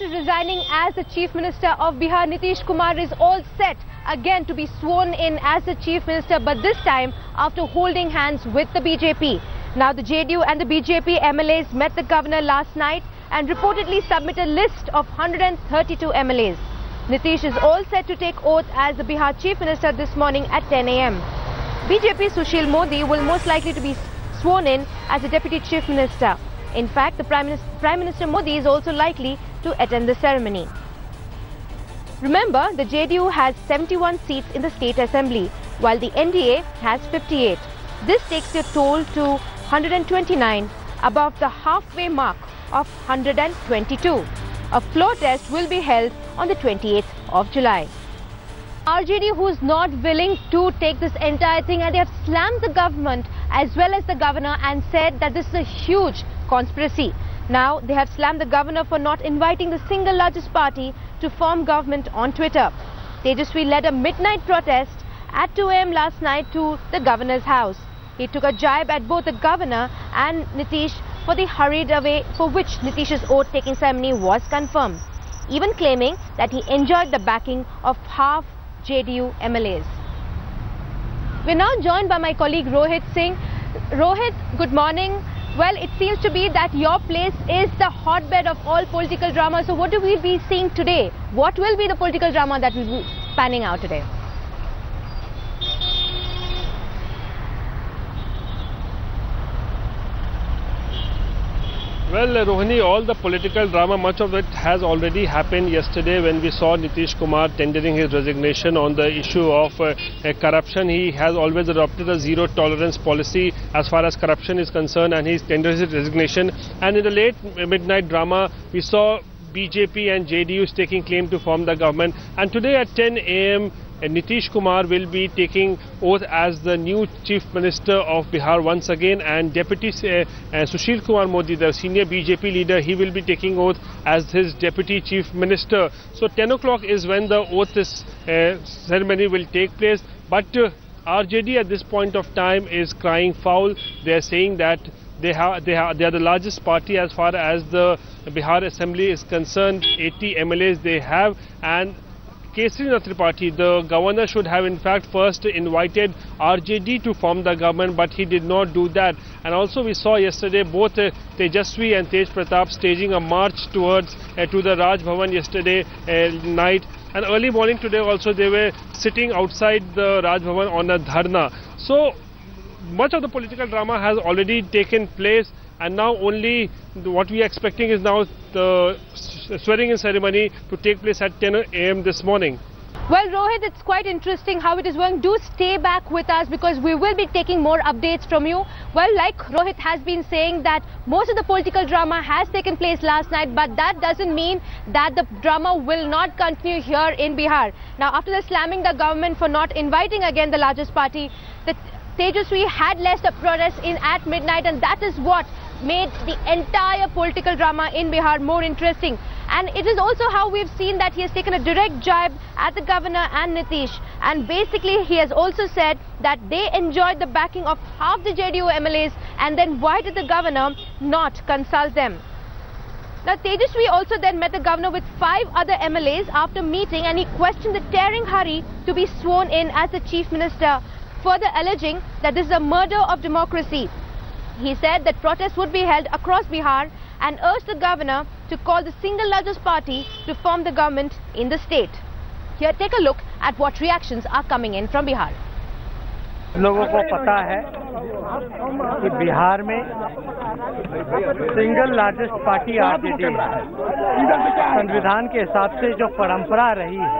after resigning as the Chief Minister of Bihar, Nitish Kumar is all set again to be sworn in as the Chief Minister, but this time after holding hands with the BJP. Now the JDU and the BJP MLAs met the governor last night and reportedly submitted a list of 132 MLAs. Nitish is all set to take oath as the Bihar Chief Minister this morning at 10 a.m. BJP Sushil Modi will most likely to be sworn in as the Deputy Chief Minister. In fact, the Prime Minister Modi is also likely to attend the ceremony. Remember, the JDU has 71 seats in the State Assembly, while the NDA has 58. This takes the toll to 129, above the halfway mark of 122. A floor test will be held on the 28th of July. RJD, who is not willing to take this entire thing, and they have slammed the government as well as the governor and said that this is a huge conspiracy. Now they have slammed the governor for not inviting the single largest party to form government on Twitter. Tejaswi led a midnight protest at 2 a.m. last night to the governor's house. He took a jibe at both the governor and Nitish for the hurried away for which Nitish's oath-taking ceremony was confirmed, even claiming that he enjoyed the backing of half JDU MLAs. We're now joined by my colleague Rohit Singh. Rohit, good morning. Well, it seems to be that your place is the hotbed of all political drama. So what do we be seeing today? What will be the political drama that will be panning out today? Well, Rohini, all the political drama, much of it has already happened yesterday when we saw Nitish Kumar tendering his resignation on the issue of corruption. He has always adopted a zero tolerance policy as far as corruption is concerned, and he's tendered his resignation. And in the late midnight drama, we saw BJP and JDU taking claim to form the government. And today at 10 a.m., Nitish Kumar will be taking oath as the new Chief Minister of Bihar once again, and Deputy Sushil Kumar Modi, the senior BJP leader, he will be taking oath as his Deputy Chief Minister. So 10 o'clock is when the oath ceremony will take place. But RJD at this point of time is crying foul. They are saying that they are the largest party as far as the Bihar Assembly is concerned. 80 MLAs they have, and Kesarinath Tripathi, the governor, should have in fact first invited RJD to form the government, but he did not do that. And also we saw yesterday both Tejaswi and Tej Pratap staging a march towards to the Raj Bhavan yesterday night. And early morning today also they were sitting outside the Raj Bhavan on a dharna. So much of the political drama has already taken place, and now only what we are expecting is now the swearing-in ceremony to take place at 10 a.m. this morning. Well, Rohit, it's quite interesting how it is going. Do stay back with us because we will be taking more updates from you. Well, like Rohit has been saying that most of the political drama has taken place last night, but that doesn't mean that the drama will not continue here in Bihar. Now, after the slamming the government for not inviting again the largest party, the Tejaswi had led the protest at midnight, and that is what made the entire political drama in Bihar more interesting. And it is also how we've seen that he has taken a direct jibe at the governor and Nitish. And basically he has also said that they enjoyed the backing of half the JDU MLAs, and then why did the governor not consult them? Now Tejaswi also then met the governor with 5 other MLAs after meeting, and he questioned the tearing hurry to be sworn in as the Chief Minister, further alleging that this is a murder of democracy. He said that protests would be held across Bihar and urged the governor to call the single largest party to form the government in the state. Here, take a look at what reactions are coming in from Bihar. लोगों को पता है कि बिहार में single largest party RJD है। संविधान के हिसाब से जो परंपरा रही है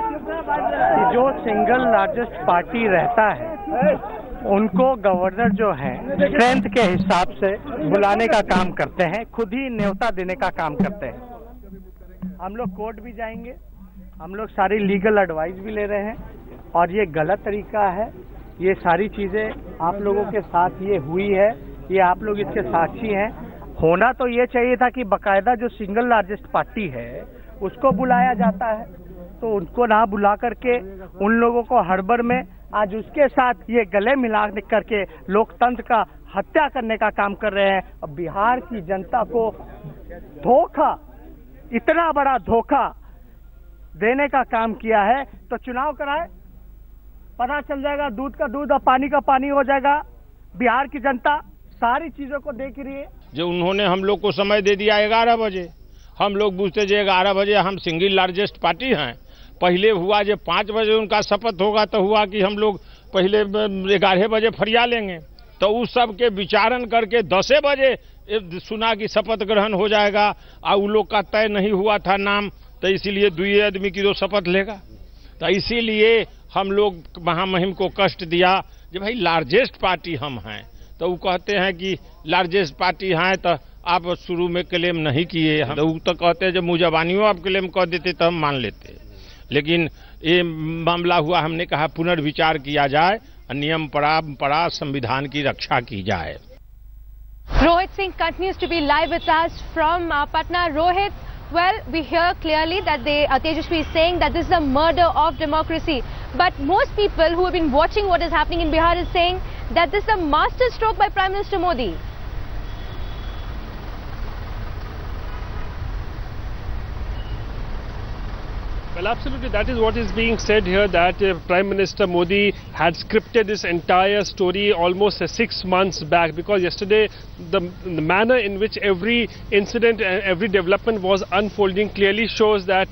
कि जो सिंगल लार्जेस्ट पार्टी रहता है उनको गवर्नर जो है स्ट्रेंथ के हिसाब से बुलाने का काम करते हैं, खुद ही न्योता देने का काम करते हैं। हम लोग कोर्ट भी जाएंगे, हम लोग सारी लीगल एडवाइस भी ले रहे हैं, और ये गलत तरीका है। ये सारी चीज़ें आप लोगों के साथ ये हुई है, ये आप लोग इसके साक्षी हैं। होना तो ये चाहिए था कि बाकायदा जो सिंगल लार्जेस्ट पार्टी है उसको बुलाया जाता है, तो उनको ना बुला करके उन लोगों को हड़बड़ में आज उसके साथ ये गले मिला करके लोकतंत्र का हत्या करने का काम कर रहे हैं। अब बिहार की जनता को धोखा इतना बड़ा धोखा देने का काम किया है तो चुनाव कराए, पता चल जाएगा, दूध का दूध और पानी का पानी हो जाएगा। बिहार की जनता सारी चीजों को देख रही है। जो उन्होंने हम लोग को समय दे दिया 11 बजे, हम लोग पूछते जो 11 बजे हम सिंगल लार्जेस्ट पार्टी हैं। पहले हुआ जो 5 बजे उनका शपथ होगा तो हुआ कि हम लोग पहले 11 बजे फरिया लेंगे, तो उस सब के विचारण करके 10 बजे सुना कि शपथ ग्रहण हो जाएगा और उन लोग का तय नहीं हुआ था नाम, तो इसीलिए 2 आदमी की तो शपथ लेगा। तो इसीलिए हम लोग महामहिम को कष्ट दिया कि भाई लार्जेस्ट पार्टी हम हैं, तो वो कहते हैं कि लार्जेस्ट पार्टी हैं तो आप शुरू में क्लेम नहीं किए। हम तो कहते हैं जब मुजबानियों आप क्लेम कर देते तो हम मान लेते, लेकिन ये मामला हुआ, हमने कहा पुनर्विचार किया जाए, नियम परंपरा संविधान की रक्षा की जाए। Rohit Singh continues to be live with us from Patna. Rohit, well, we hear clearly that Tejaswi is saying that this is a murder of democracy. But most people who have been watching what is happening in Bihar is saying that this is a master stroke by Prime Minister Modi. Well, absolutely, that is what is being said here, that Prime Minister Modi had scripted this entire story almost 6 months back, because yesterday the manner in which every incident and every development was unfolding clearly shows that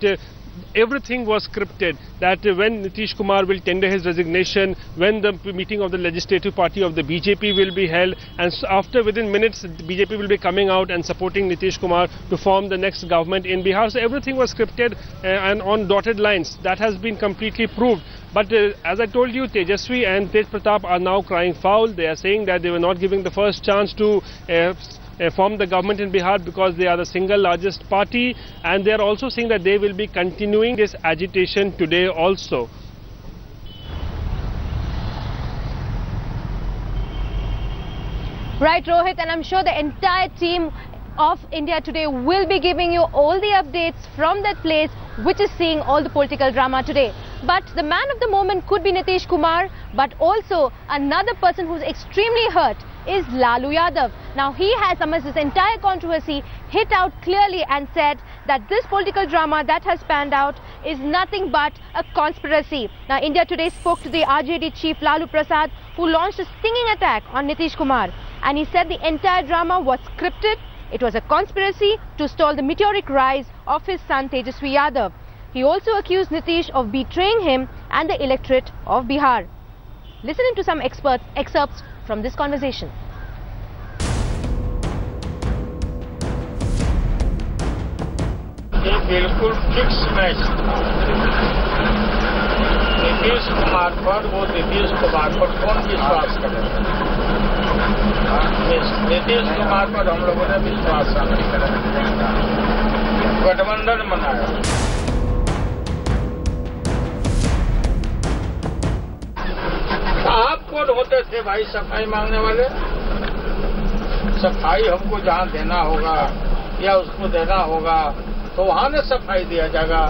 everything was scripted, that when Nitish Kumar will tender his resignation, when the meeting of the legislative party of the BJP will be held, and after within minutes the BJP will be coming out and supporting Nitish Kumar to form the next government in Bihar. So everything was scripted and on dotted lines. That has been completely proved. But as I told you, Tejaswi and Tej Pratap are now crying foul. They are saying that they were not giving the first chance to form the government in Bihar because they are the single largest party, and they are also saying that they will be continuing this agitation today also. Right, Rohit, and I'm sure the entire team of India Today will be giving you all the updates from that place which is seeing all the political drama today. But the man of the moment could be Nitish Kumar, but also another person who's extremely hurt is Lalu Yadav. Now he has, amidst this entire controversy, hit out clearly and said that this political drama that has panned out is nothing but a conspiracy. Now India Today spoke to the RJD chief Lalu Prasad, who launched a stinging attack on Nitish Kumar, and he said the entire drama was scripted. It was a conspiracy to stall the meteoric rise of his son Tejaswi Yadav. He also accused Nitish of betraying him and the electorate of Bihar. Listening to some excerpts from this conversation. ये बिल्कुल fix match Nitish Kumar पर, वो नीतीश कुमार पर कौन विश्वास करेगा? नीतीश कुमार पर हम लोगों ने विश्वास नहीं करा, गठबंधन बनाया। आप कौन होते थे भाई सफाई मांगने वाले? सफाई हमको जहाँ देना होगा या उसको देना होगा तो वहाँ न सफाई दिया जाएगा।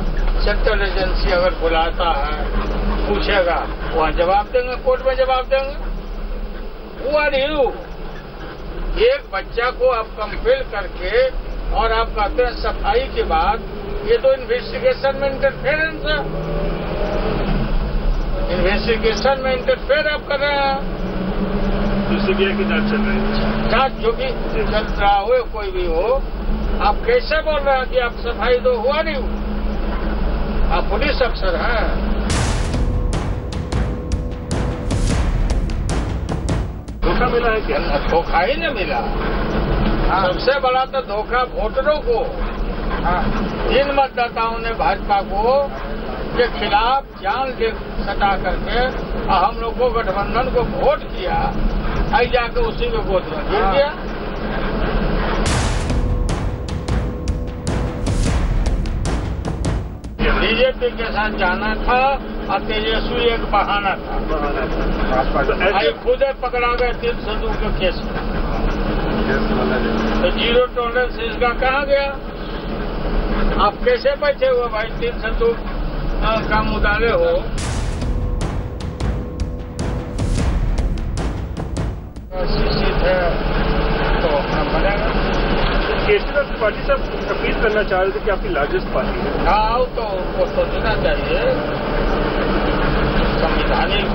सेंट्रल एजेंसी अगर बुलाता है, पूछेगा, वहाँ जवाब देंगे, कोर्ट में जवाब देंगे। Who are you? एक बच्चा को आप कंपेल करके और आप कहते हैं सफाई के बाद, ये तो इन्वेस्टिगेशन में इंटरफेरेंस है। इन्वेस्टिगेशन में इंटरफेयर आप कर रहे हैं। सीबीआई की जांच चल रही है, जांच जो भी चल रहा हो, कोई भी हो, आप कैसे बोल रहे हैं कि आप सफाई तो हुआ नहीं? आप पुलिस अफसर हैं। धोखा मिला है क्या? धोखा ही नहीं मिला। सबसे बड़ा तो धोखा वोटरों को, जिन मतदाताओं ने भाजपा को के खिलाफ जान ले सटा करके हम लोग को गठबंधन को वोट किया, आई जाके उसी के गोद में गिर गया। बीजेपी के साथ जाना था और तेजस्वी एक बहाना था। आई खुद पकड़ा गए 302 के केस में, तो जीरो टॉलरेंस इसका कहाँ गया? आप कैसे बैठे हुए भाई 302 का मुद्दे हो? सीट है तो अपना बनेगा। केसरी पार्टी साहब अपील करना चाह रहे थे कि आपकी लार्जेस्ट पार्टी है। हाँ, तो उनको सोचना चाहिए, संवैधानिक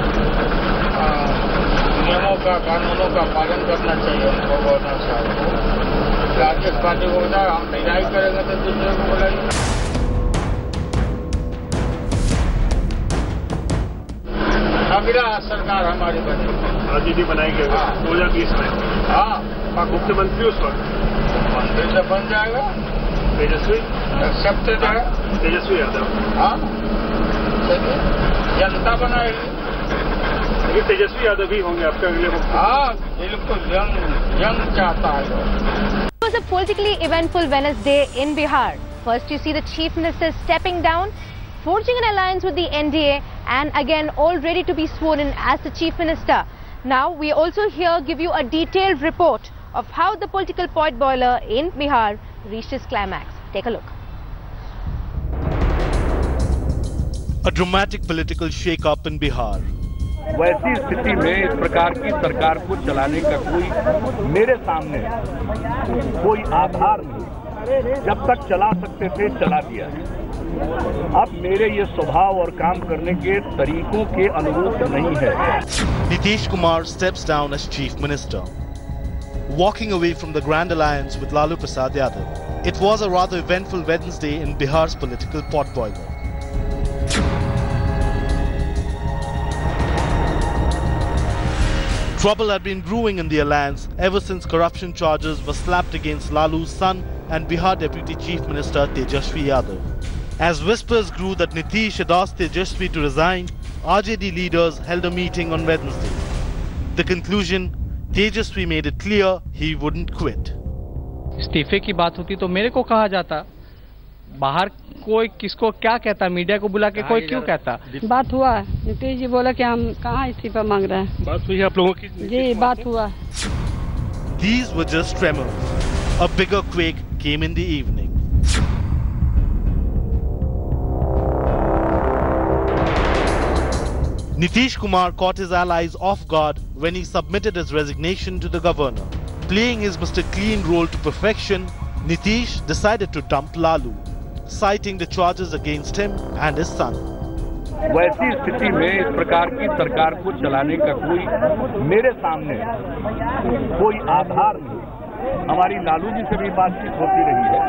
नियमों का, कानूनों का पालन करना चाहिए उनको, गवर्नर साहब को। लार्जेस्ट पार्टी को बताया हम तैयारी करेंगे तो दूसरे को बोलेंगे। अगला सरकार हमारी बनेगी, आरजेडी बनाएंगे 2020 में। हाँ, मुख्यमंत्री उस वक्त मंत्री से बन जाएगा तेजस्वी, एक्सेप्टेड है तेजस्वी यादव। हाँ, चलिए जनता बनाएगी। ये तेजस्वी यादव भी होंगे आपके अगले मुख्यमंत्री। हाँ, बिल्कुल जंग चाहता है। It was a politically eventful Wednesday in Bihar. First you see the Chief Minister stepping down, forging an alliance with the NDA and again all ready to be sworn in as the Chief Minister. Now we also here give you a detailed report of how the political pot boiler in Bihar reached its climax. Take a look. A dramatic political shake-up in Bihar. वैसी स्थिति में इस प्रकार की सरकार को चलाने का कोई मेरे सामने कोई आधार नहीं। जब तक चला सकते थे चला दिया। अब मेरे ये स्वभाव और काम करने के तरीकों के अनुरूप नहीं है। Nitish Kumar steps down as Chief Minister, walking away from the Grand Alliance with Lalu Prasad Yadav. It was a rather eventful Wednesday in Bihar's political potboiler. Trouble had been brewing in the alliance ever since corruption charges were slapped against Lalu's son and Bihar Deputy Chief Minister Tejaswi Yadav. As whispers grew that Nitish had asked Tejaswi to resign, RJD leaders held a meeting on Wednesday. The conclusion, Tejaswi made it clear he wouldn't quit. इस्तीफे की बात होती तो मेरे को कहा जाता, बाहर कोई किसको क्या कहता, मीडिया को बुला के कोई क्यों कहता। बात हुआ, नीतीश जी बोला कि हम कहाँ इस्तीफा मांग रहे हैं। बात हुई आप लोगों की? जी बात हुआ। These were just tremors. A bigger quake came in the evening. Nitish Kumar caught his allies off guard when he submitted his resignation to the governor. Playing his Mr. Clean role to perfection, Nitish decided to dump Lalu, citing the charges against him and his son. वैसी स्थिति में इस प्रकार की सरकार को चलाने का कोई मेरे सामने कोई आधार नहीं। हमारी लालू जी से भी बातचीत होती रही है,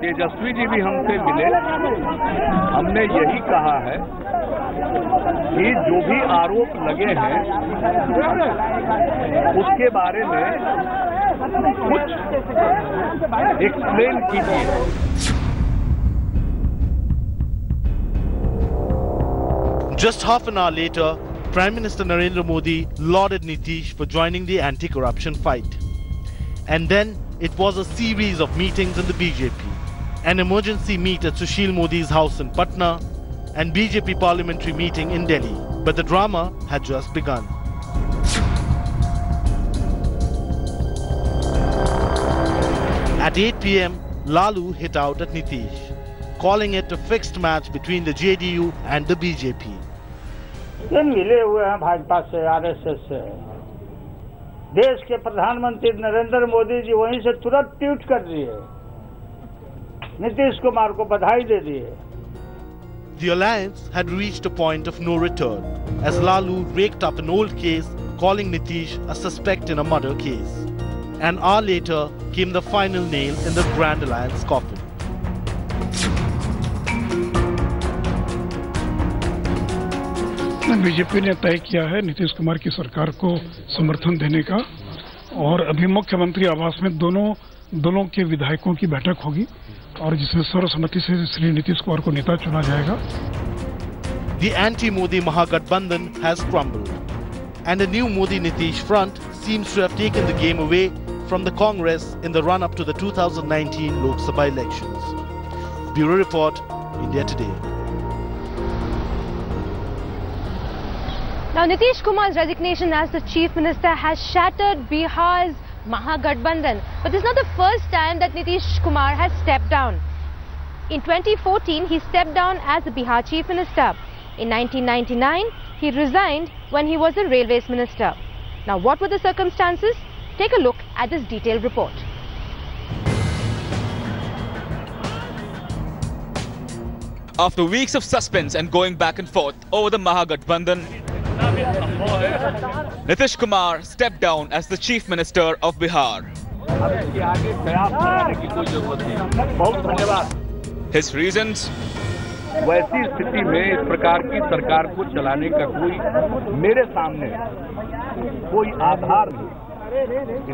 तेजस्वी जी भी हमसे मिले। हमने यही कहा है कि जो भी आरोप लगे हैं उसके बारे में कुछ एक्सप्लेन कीजिए। Just half an hour later, Prime Minister Narendra Modi lauded Nitish for joining the anti-corruption fight. And then it was a series of meetings in the BJP. An emergency meet at Sushil Modi's house in Patna and BJP parliamentary meeting in Delhi. But the drama had just begun. At 8 p.m, Lalu hit out at Nitish, calling it a fixed match between the JDU and the BJP. ये मिले हुए हैं भाजपा से, RSS से। देश के प्रधानमंत्री नरेंद्र मोदी जी वहीं से तुरंत ट्वीट कर दिए, नीतीश कुमार को बधाई दे दिए। The alliance had reached a point of no return as Lalu raked up an old case calling Nitish a suspect in a murder case. An hour later came the final nail in the Grand Alliance coffin. BJP ने तय किया है नीतीश कुमार की सरकार को समर्थन देने का और अभी मुख्यमंत्री आवास में दोनों के विधायकों की बैठक होगी और जिसमें सर्वसम्मति से श्री नीतीश कुमार को नेता चुना जाएगा। The anti-Modi Mahagathbandhan has crumbled and a new Modi-Nitish front seems to have taken the game away from the Congress in the run-up to the 2019 Lok Sabha elections. Bureau Report, India Today. Now, Nitish Kumar's resignation as the Chief Minister has shattered Bihar's Mahagathbandhan. But this is not the first time that Nitish Kumar has stepped down. In 2014, he stepped down as the Bihar Chief Minister. In 1999, he resigned when he was the Railways Minister. Now, what were the circumstances? Take a look at this detailed report. After weeks of suspense and going back and forth over the Mahagathbandhan, Nitish Kumar stepped down as the Chief Minister of Bihar. His reasons? वैसी स्थिति में इस प्रकार की सरकार को चलाने का कोई मेरे सामने कोई आधार नहीं,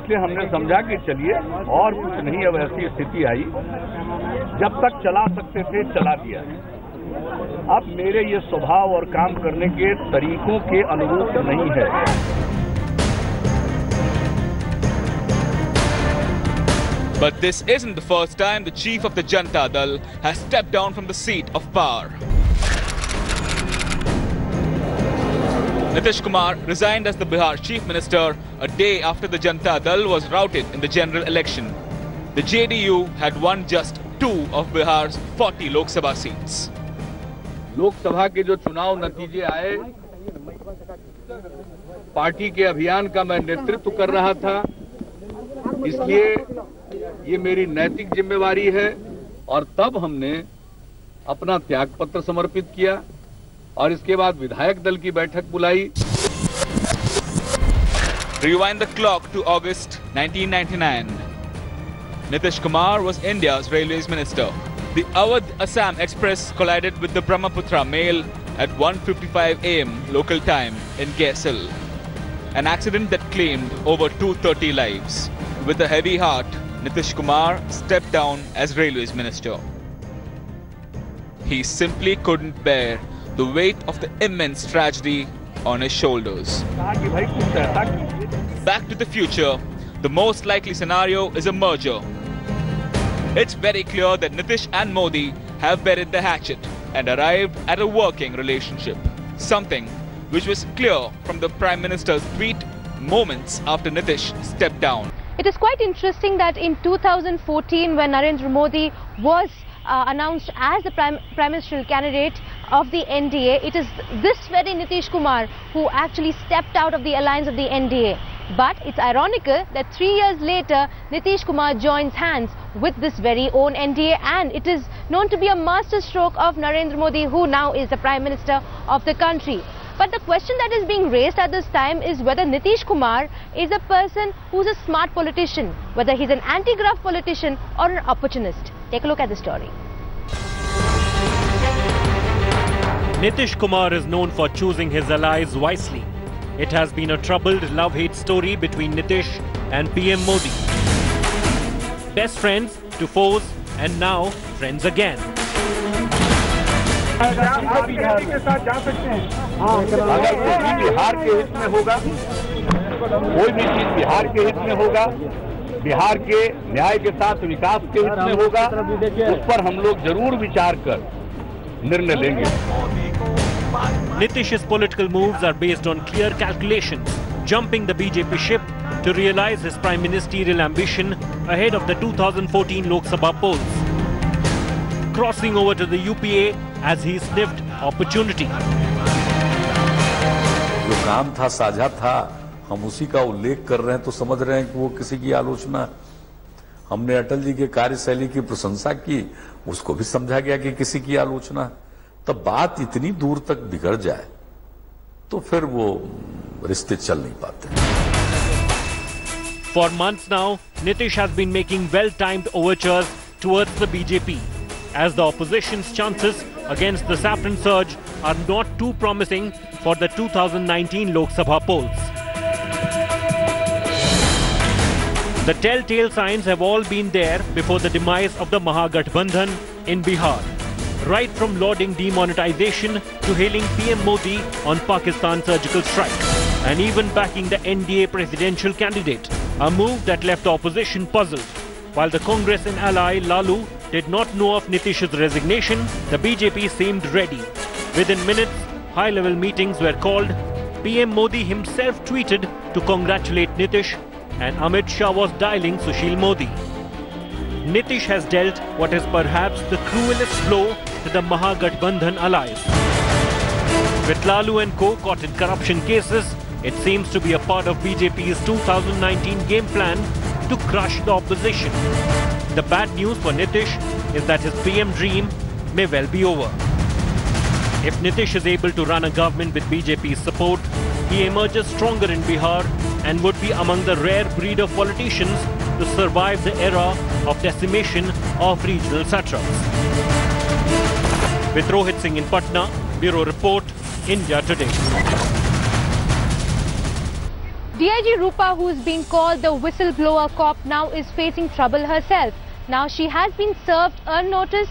इसलिए हमने समझा कि चलिए और कुछ नहीं, अब ऐसी स्थिति आई, जब तक चला सकते थे चला दिया। अब मेरे ये स्वभाव और काम करने के तरीकों के अनुरूप नहीं है। But this isn't the first time the chief of the Janata Dal has stepped down from the seat of power. Nitish Kumar resigned as the Bihar Chief Minister a day after the Janata Dal was routed in the general election. The JDU had won just 2 of Bihar's 40 Lok Sabha seats. Lok Sabha के जो चुनाव नतीजे आए, party के अभियान का मैं नेतृत्व कर रहा था, इसलिए ये मेरी नैतिक जिम्मेवारी है और तब हमने अपना त्याग पत्र समर्पित किया और इसके बाद विधायक दल की बैठक बुलाई। Rewind the clock to August 1999. Nitish Kumar was India's railways minister. The Awadh Assam Express collided with the Brahmaputra Mail at 1:55 AM local time in Gaisal. An accident that claimed over 230 lives. With a heavy heart, Nitish Kumar stepped down as railways minister. He simply couldn't bear the weight of the immense tragedy on his shoulders. Back to the future, the most likely scenario is a merger. It's very clear that Nitish and Modi have buried the hatchet and arrived at a working relationship. Something which was clear from the Prime Minister's tweet moments after Nitish stepped down. It is quite interesting that in 2014, when Narendra Modi was announced as the prime ministerial candidate of the NDA, it is this very Nitish Kumar who actually stepped out of the alliance of the NDA. But it's ironical that 3 years later, Nitish Kumar joins hands with this very own NDA, and it is known to be a masterstroke of Narendra Modi, who now is the Prime Minister of the country. But the question that is being raised at this time is whether Nitish Kumar is a person who's a smart politician, whether he's an anti-graft politician or an opportunist. Take a look at the story. Nitish Kumar is known for choosing his allies wisely. It has been a troubled love-hate story between Nitish and PM Modi. Best friends to foes and now friends again. अगर कोई भी बिहार के हित में होगा, कोई भी चीज बिहार के हित में होगा, बिहार के न्याय के साथ विकास के हित में होगा, उस पर हम लोग जरूर विचार कर निर्णय लेंगे। Nitish's political moves are based on clear calculations, jumping the BJP ship to realize his prime ministerial ambition ahead of the 2014 Lok Sabha polls. Crossing over to the UPA as he sniffed opportunity. जो काम था साझा था, हम उसी का उल्लेख कर रहे हैं तो समझ रहे हैं कि वो किसी की आलोचना। हमने अटल जी के कार्यशैली की प्रशंसा की, उसको भी समझा गया कि किसी की आलोचना। तब बात इतनी दूर तक बिगड़ जाए तो फिर वो रिश्ते चल नहीं पाते। For months now, Nitish has been making well-timed overtures towards the BJP, as the opposition's chances against the saffron surge are not too promising for the 2019 Lok Sabha polls. The telltale signs have all been there before the demise of the Mahagathbandhan in Bihar. Right from lauding demonetization to hailing PM Modi on Pakistan's surgical strike, and even backing the NDA presidential candidate, a move that left the opposition puzzled. While the Congress and ally Lalu did not know of Nitish's resignation, the BJP seemed ready. Within minutes, high-level meetings were called. PM Modi himself tweeted to congratulate Nitish, and Amit Shah was dialing Sushil Modi. Nitish has dealt what is perhaps the cruelest blow to the Mahagathbandhan allies. With Lalu and co caught in corruption cases, it seems to be a part of BJP's 2019 game plan to crush the opposition. The bad news for Nitish is that his PM dream may well be over. If Nitish is able to run a government with BJP's support, he emerges stronger in Bihar and would be among the rare breed of politicians to survive the era of decimation of regional satraps. With Rohit Singh in Patna, Bureau Report, India Today. DIG Rupa, who is being called the whistleblower cop, now is facing trouble herself. Now she has been served a notice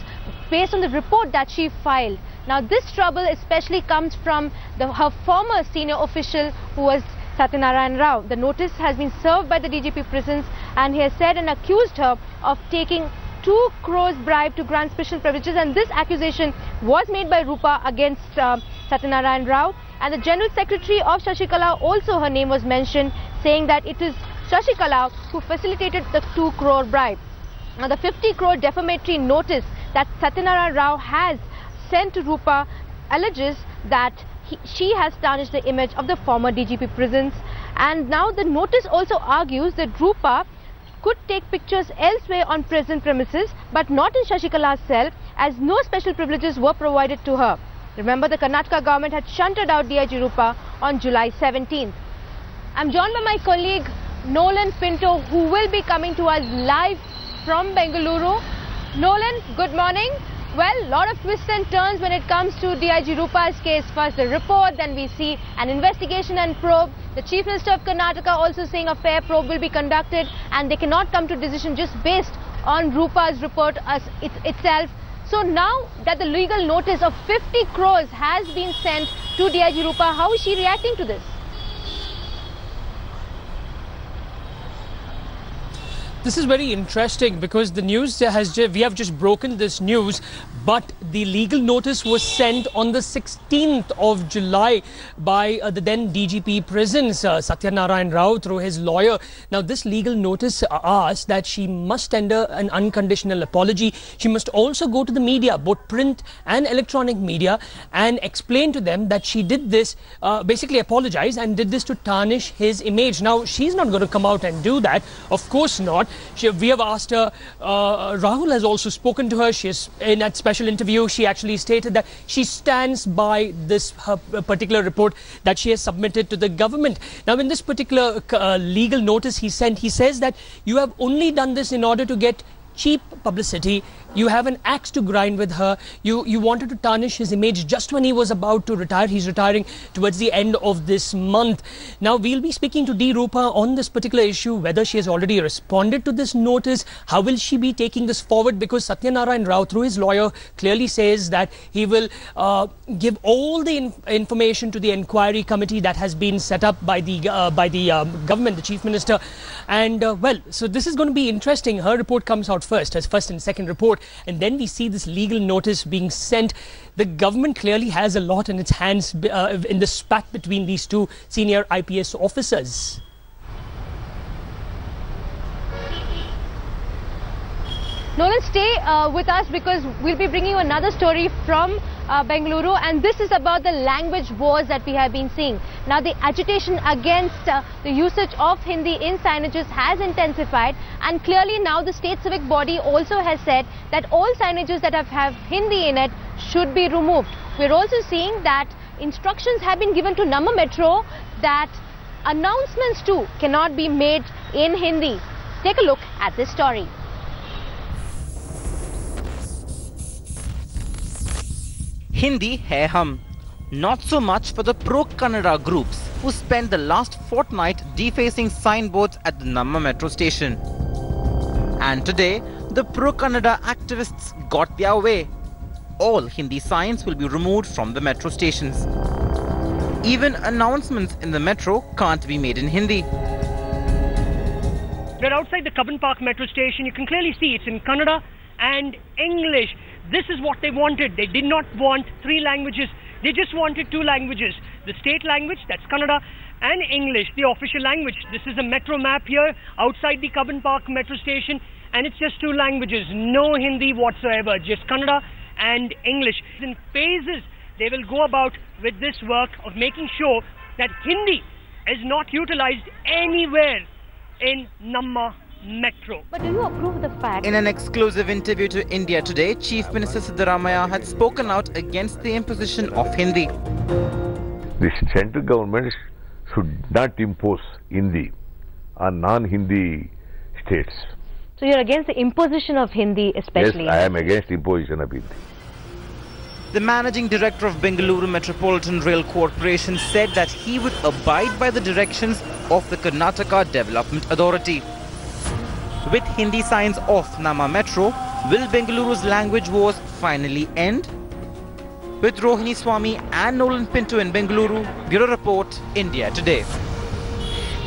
based on the report that she filed. Now this trouble especially comes from her former senior official, who was Satyanarayan Rao. The notice has been served by the DGP prisons, and he has said and accused her of taking 2 crores bribe to grant special privileges, and this accusation was made by Rupa against Satyanarayan Rao. And the General Secretary of Shashikala, also her name was mentioned, saying that it is Shashikala who facilitated the 2 crore bribe. Now the 50 crore defamatory notice that Satyanarayan Rao has sent to Rupa alleges that she has tarnished the image of the former DGP prisons, and now the notice also argues that Rupa could take pictures elsewhere on prison premises but not in Shashikala's cell, as no special privileges were provided to her. Remember, the Karnataka government had shunted out DIG Rupa on July 17th. I'm joined by my colleague Nolan Pinto, who will be coming to us live from Bengaluru. Nolan, good morning. Well, lot of twists and turns when it comes to DIG Rupa's case. First the report, then we see an investigation and probe. The Chief Minister of Karnataka also saying a fair probe will be conducted and they cannot come to a decision just based on Rupa's report itself. So now that the legal notice of 50 crores has been sent to DIG Rupa, how is she reacting to this? This is very interesting because the news we have just broken this news, but the legal notice was sent on the 16th of July by the then DGP prisons, Satyanarayan Rao, through his lawyer. Now this legal notice asks that she must tender an unconditional apology. She must also go to the media, both print and electronic media, and explain to them that she did this, basically apologize and did this to tarnish his image. Now she's not going to come out and do that, of course not. We have asked her, Rahul has also spoken to her. She is in that special interview. She actually stated that she stands by this particular report that she has submitted to the government. Now in this particular legal notice he sent, he says that you have only done this in order to get cheap publicity. You have an axe to grind with her. You wanted to tarnish his image just when he was about to retire. He's retiring towards the end of this month. Now we'll be speaking to D. Rupa on this particular issue, whether she has already responded to this notice, how will she be taking this forward, because Satyanarayan Rao through his lawyer clearly says that he will give all the information to the inquiry committee that has been set up by the government, the Chief Minister. And well, so this is going to be interesting. Her report comes out first, as first and second report, and then we see this legal notice being sent. The government clearly has a lot in its hands in the spat between these two senior IPS officers. Nolan, stay with us because we'll be bringing you another story from Bengaluru, and this is about the language wars that we have been seeing. Now the agitation against the usage of Hindi in signages has intensified, and clearly now the state civic body also has said that all signages that have Hindi in it should be removed. We're also seeing that instructions have been given to Namma Metro that announcements too cannot be made in Hindi. Take a look at this story. Hindi hai hum. Not so much for the pro-Kannada groups who spent the last fortnight defacing signboards at the Namma metro station. And today, the pro-Kannada activists got their way. All Hindi signs will be removed from the metro stations. Even announcements in the metro can't be made in Hindi. We're outside the Cubbon Park metro station. You can clearly see it's in Kannada and English. This is what they wanted. They did not want 3 languages. They just wanted 2 languages. The state language, that's Kannada, and English, the official language. This is a metro map here outside the Cubbon Park metro station, and it's just 2 languages. No Hindi whatsoever, just Kannada and English. In phases, they will go about with this work of making sure that Hindi is not utilized anywhere in Namma Metro. But do you approve the fact? In an exclusive interview to India Today, Chief Minister Siddaramaiah had spoken out against the imposition of Hindi. The central government should not impose Hindi on non-Hindi states. So you're against the imposition of Hindi, especially? Yes, I am against imposition of Hindi. The managing director of Bengaluru Metropolitan Rail Corporation said that he would abide by the directions of the Karnataka Development Authority. With Hindi signs off Nama Metro, will Bengaluru's language wars finally end? With Rohini Swami and Nolan Pinto in Bengaluru, Bureau Report, India Today.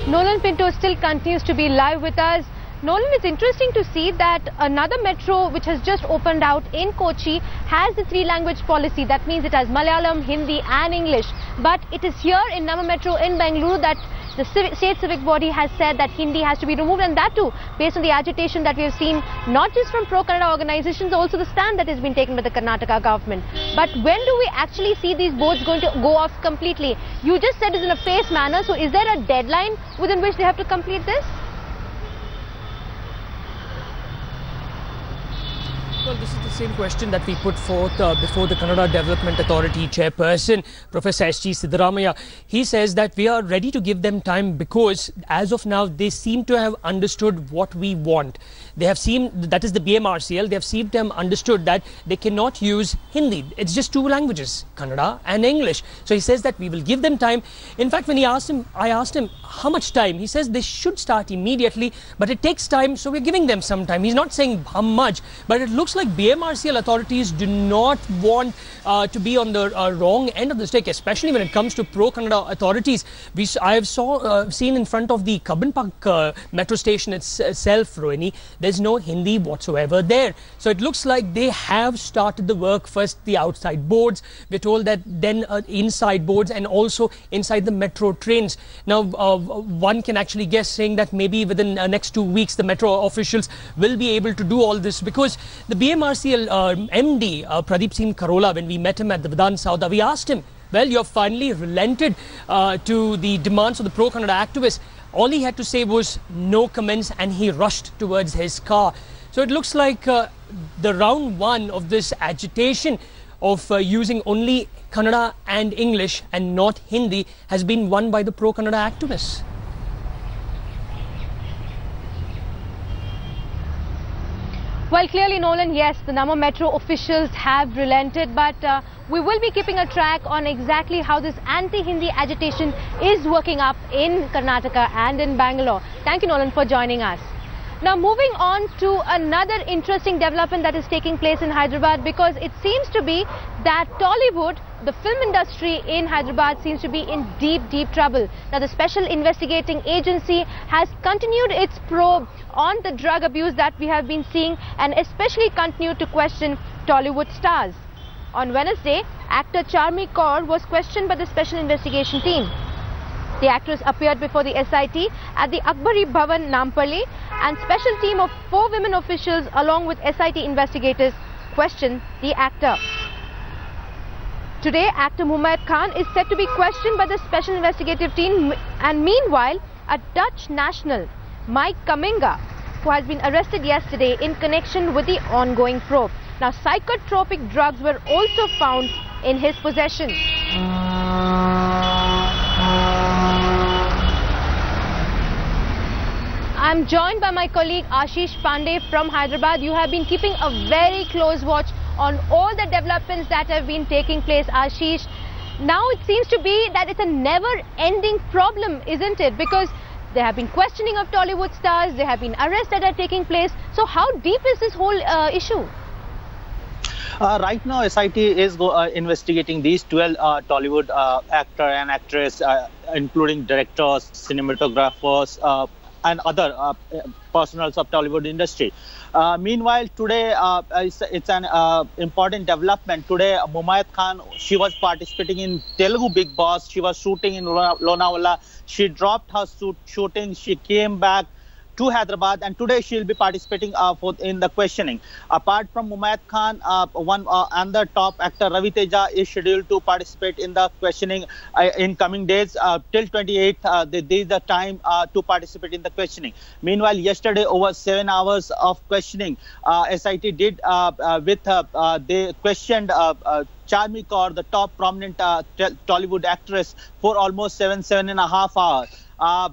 Nolan Pinto still continues to be live with us. Nolan, it's interesting to see that another metro which has just opened out in Kochi has the 3-language policy. That means it has Malayalam, Hindi and English. But it is here in Nama Metro in Bengaluru that the state civic body has said that Hindi has to be removed, and that too based on the agitation that we have seen not just from pro-Kannada organizations, also the stand that has been taken by the Karnataka government. But when do we actually see these boards going to go off completely? You just said it's in a phased manner, so is there a deadline within which they have to complete this? Well, this is the same question that we put forth before the Kannada Development Authority chairperson, Professor S.G. Siddaramaiah. He says that we are ready to give them time because as of now, they seem to have understood what we want. They have seen, that is the BMRCL, they have seemed to have understood that they cannot use Hindi. It's just 2 languages, Kannada and English. So he says that we will give them time. In fact, when I asked him how much time, he says they should start immediately, but it takes time, so we're giving them some time. He's not saying how much, but it looks like BMRCL authorities do not want to be on the wrong end of the stick, especially when it comes to pro-Kannada authorities. I have seen in front of the Kabbanpark metro station itself, Rohini, there's no Hindi whatsoever there. So it looks like they have started the work, first the outside boards, we're told that then inside boards and also inside the metro trains. Now, one can actually guess saying that maybe within the next 2 weeks, the metro officials will be able to do all this because the BMRCL MD, Pradeep Singh Karola, when we met him at the Vidhan Sauda, we asked him, well, you've finally relented to the demands of the pro-Kannada activists. All he had to say was no comments and he rushed towards his car. So it looks like the round 1 of this agitation of using only Kannada and English and not Hindi has been won by the pro-Kannada activists. Well, clearly, Nolan, yes, the Nama Metro officials have relented, but we will be keeping a track on exactly how this anti-Hindi agitation is working up in Karnataka and in Bangalore. Thank you, Nolan, for joining us. Now, moving on to another interesting development that is taking place in Hyderabad, because it seems to be that Tollywood, the film industry in Hyderabad, seems to be in deep, deep trouble. Now, the Special Investigating Agency has continued its probe on the drug abuse that we have been seeing and especially continued to question Tollywood stars. On Wednesday, actor Charmi Kaur was questioned by the Special Investigation team. The actress appeared before the SIT at the Akbari Bhavan, Nampally, and special team of 4 women officials along with SIT investigators questioned the actor. Today, actor Mumayat Khan is set to be questioned by the Special Investigative team, and meanwhile, a Dutch national, Mike Kaminga, who has been arrested yesterday in connection with the ongoing probe. Now, psychotropic drugs were also found in his possession. I'm joined by my colleague Ashish Pandey from Hyderabad. You have been keeping a very close watch on all the developments that have been taking place, Ashish. Now it seems to be that it's a never-ending problem, isn't it? Because there have been questioning of Tollywood stars, there have been arrests that are taking place. So how deep is this whole issue? Right now, SIT is investigating these 12 Tollywood actor and actress, including directors, cinematographers, and other personals of Tollywood industry. Meanwhile, today it's an important development. Today, Mumayat Khan, she was participating in Telugu Big Boss. She was shooting in Lonavala. She dropped her shooting. She came back to Hyderabad, and today she'll be participating in the questioning. Apart from Mumayat Khan, another top actor Ravi Teja is scheduled to participate in the questioning in coming days. Till 28th, there is the time to participate in the questioning. Meanwhile, yesterday, over 7 hours of questioning, SIT did they questioned Charmi Kaur, the top prominent Tollywood actress, for almost 7.5 hours.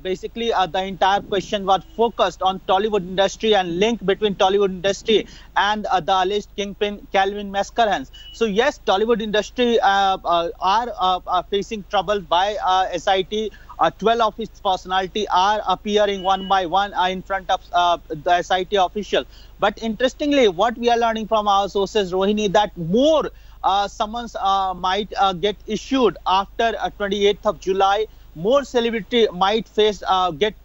Basically, the entire question was focused on Tollywood industry and link between Tollywood industry and the alleged kingpin Calvin Mascarens. So yes, Tollywood industry are facing trouble by SIT. 12 of its personality are appearing one by one in front of the SIT official. But interestingly, what we are learning from our sources, Rohini, that more summons might get issued after 28th of July. More celebrity might face might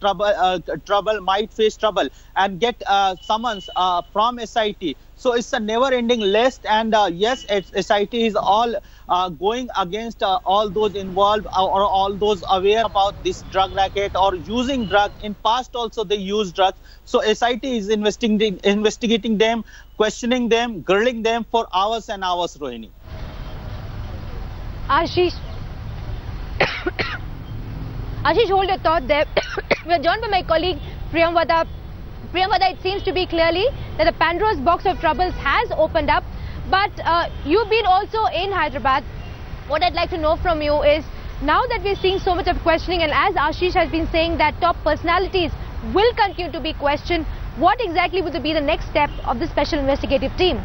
face trouble and get summons from SIT. So it's a never-ending list, and yes, SIT is all going against all those involved or all those aware about this drug racket or using drugs. In past also they used drugs. So SIT is investigating them, questioning them, grilling them for hours and hours, Rohini. Ashish, hold your thought there. We are joined by my colleague Priyam Vada. Priyam Vada, it seems to be clearly that the Pandora's box of troubles has opened up. But you've been also in Hyderabad. What I'd like to know from you is, now that we're seeing so much of questioning, and as Ashish has been saying that top personalities will continue to be questioned, what exactly would be the next step of the special investigative team?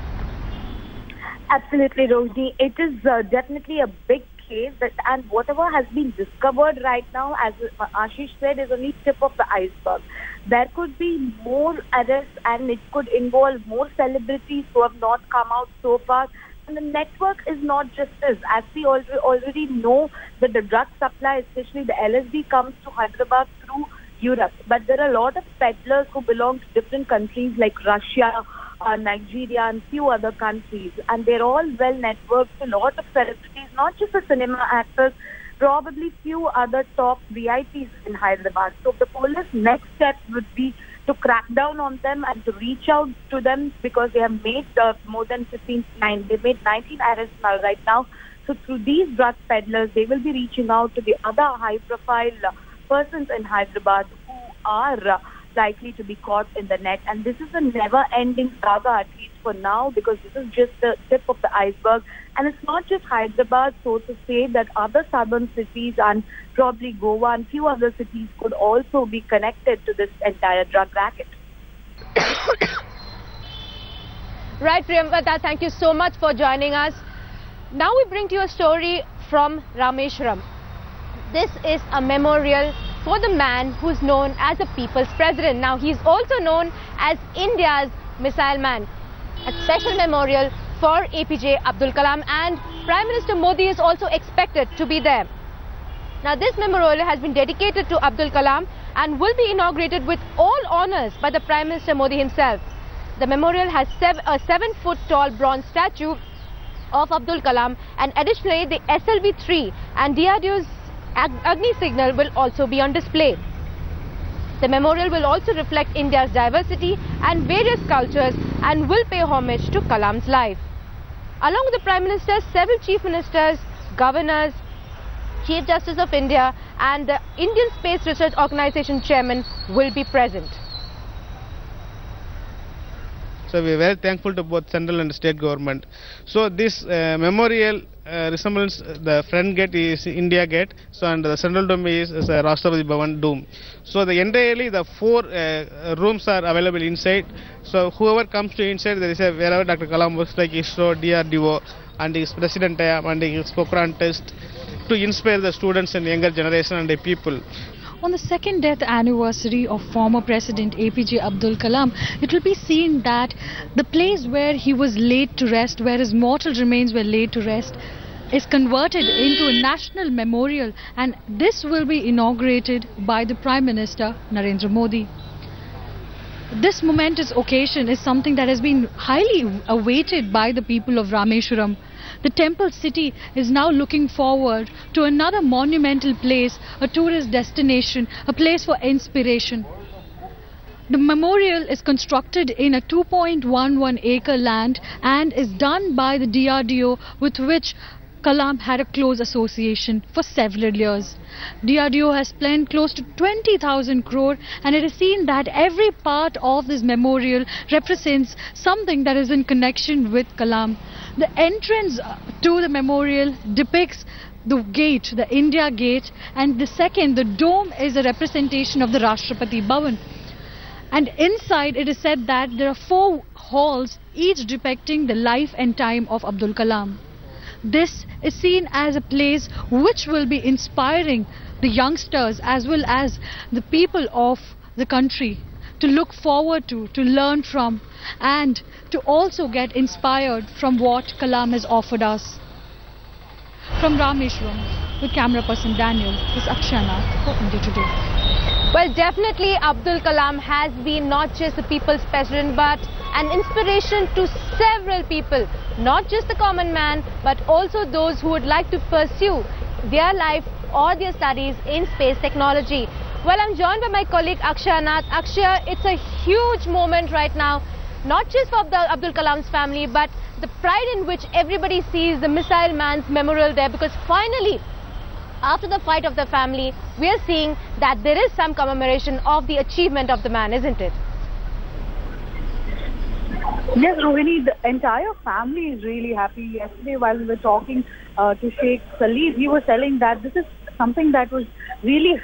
Absolutely, Rohini. It is definitely a big case, and whatever has been discovered right now, as Ashish said, is only tip of the iceberg. There could be more arrests, and it could involve more celebrities who have not come out so far. And the network is not just this. As we already know that the drug supply, especially the LSD, comes to Hyderabad through Europe. But there are a lot of peddlers who belong to different countries like Russia, Nigeria and few other countries, and they're all well networked. A lot of celebrities, not just the cinema actors, probably few other top VIPs in Hyderabad. So the police next step would be to crack down on them and to reach out to them, because they have made more than 19 arrests right now. So through these drug peddlers, they will be reaching out to the other high-profile persons in Hyderabad who are likely to be caught in the net. And this is a never-ending saga, at least for now, because this is just the tip of the iceberg. And it's not just Hyderabad, so to say, that other southern cities and probably Goa and few other cities could also be connected to this entire drug racket. Right, Priyam Vada, thank you so much for joining us. Now we bring to you a story from Rameshwaram. This is a memorial for the man who's known as the People's President. Now, he's also known as India's Missile Man. A special memorial for APJ Abdul Kalam, and Prime Minister Modi is also expected to be there. Now, this memorial has been dedicated to Abdul Kalam and will be inaugurated with all honours by the Prime Minister Modi himself. The memorial has a 7-foot-tall bronze statue of Abdul Kalam, and additionally the SLV-3 and DRDO's Agni signal will also be on display. The memorial will also reflect India's diversity and various cultures and will pay homage to Kalam's life. Along with the Prime Minister, several Chief Ministers, Governors, Chief Justice of India and the Indian Space Research Organisation Chairman will be present. So we are very thankful to both central and state government. So this memorial resembles the front gate is India Gate, so and the central dome is Rashtrapati Bhavan Dome. So the entirely the 4 rooms are available inside. So whoever comes to inside, there is a wherever Dr. Kalam works, like ISRO, DRDO and his President and his Pokhran test, to inspire the students and younger generation and the people. On the second death anniversary of former President APJ Abdul Kalam, it will be seen that the place where he was laid to rest, where his mortal remains were laid to rest, is converted into a national memorial, and this will be inaugurated by the Prime Minister Narendra Modi. This momentous occasion is something that has been highly awaited by the people of Rameshwaram. The temple city is now looking forward to another monumental place, a tourist destination, a place for inspiration. The memorial is constructed in a 2.11 acre land and is done by the DRDO, with which Kalam had a close association for several years. DRDO has spent close to 20,000 crore, and it is seen that every part of this memorial represents something that is in connection with Kalam. The entrance to the memorial depicts the gate, the India Gate, and the dome is a representation of the Rashtrapati Bhavan. And inside it is said that there are 4 halls, each depicting the life and time of Abdul Kalam. This is seen as a place which will be inspiring the youngsters as well as the people of the country to look forward to learn from, and to also get inspired from what Kalam has offered us. From Rameshwaram, with camera person Daniel, this is Akshay Nath for India Today. Well, definitely Abdul Kalam has been not just the people's president, but an inspiration to several people, not just the common man, but also those who would like to pursue their life or their studies in space technology. Well, I'm joined by my colleague Akshay Nath. Akshay, it's a huge moment right now, not just for Abdul Kalam's family, but the pride in which everybody sees the Missile Man's memorial there, because finally, after the fight of the family, we are seeing that there is some commemoration of the achievement of the man, isn't it? Yes, Rohini, the entire family is really happy. Yesterday, while we were talking to Sheikh Salib, he was telling that this is something that was really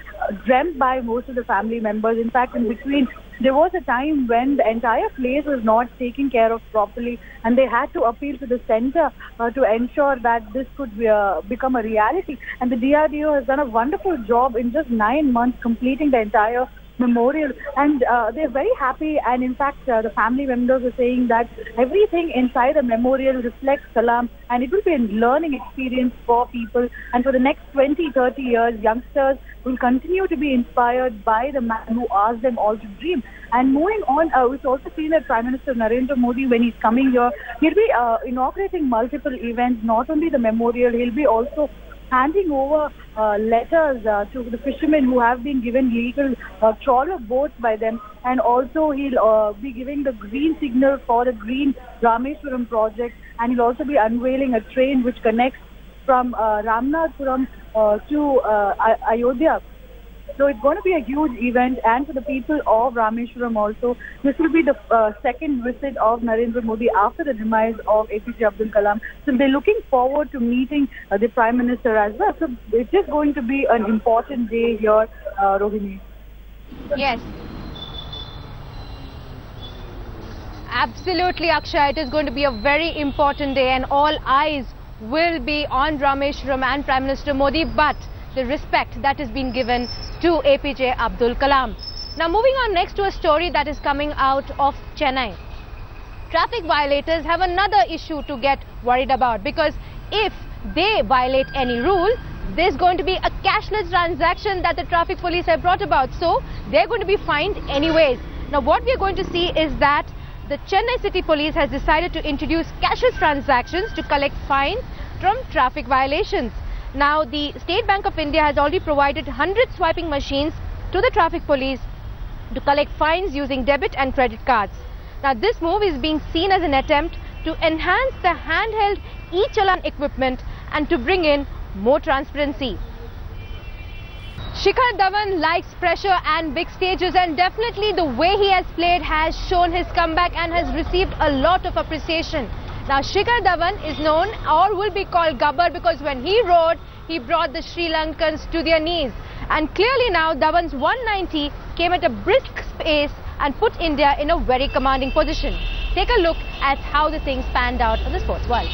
dreamt by most of the family members. In fact, in between, there was a time when the entire place was not taken care of properly, and they had to appeal to the center to ensure that this could become a reality. And the DRDO has done a wonderful job in just 9 months completing the entire memorial, and they're very happy. And in fact, the family members are saying that everything inside the memorial reflects Kalam, and it will be a learning experience for people, and for the next 20-30 years, youngsters will continue to be inspired by the man who asked them all to dream. And moving on, we've also seen that Prime Minister Narendra Modi, when he's coming here, he'll be inaugurating multiple events, not only the memorial, he'll be also handing over letters to the fishermen who have been given legal trawler boats by them, and also he'll be giving the green signal for the Green Rameshwaram project, and he'll also be unveiling a train which connects from Ramnathpuram to Ayodhya. So it's going to be a huge event, and for the people of Rameshwaram also, this will be the second visit of Narendra Modi after the demise of APJ Abdul Kalam. So they're looking forward to meeting the Prime Minister as well. So it's just going to be an important day here, Rohini. Yes. Absolutely, Akshay. It is going to be a very important day, and all eyes will be on Rameshwaram and Prime Minister Modi, but the respect that has been given to APJ Abdul Kalam. Now moving on next to a story that is coming out of Chennai. Traffic violators have another issue to get worried about, because if they violate any rule, there's going to be a cashless transaction that the traffic police have brought about. So they're going to be fined anyways. Now what we're going to see is that the Chennai City Police has decided to introduce cashless transactions to collect fines from traffic violations. Now, the State Bank of India has already provided 100 swiping machines to the traffic police to collect fines using debit and credit cards. Now, this move is being seen as an attempt to enhance the handheld e-challan equipment and to bring in more transparency. Shikhar Dhawan likes pressure and big stages, and definitely the way he has played has shown his comeback and has received a lot of appreciation. Now, Shikhar Dhawan is known, or will be called Gabbar, because when he rode, he brought the Sri Lankans to their knees. And clearly now, Dhawan's 190 came at a brisk pace and put India in a very commanding position. Take a look at how the things panned out on the sports world.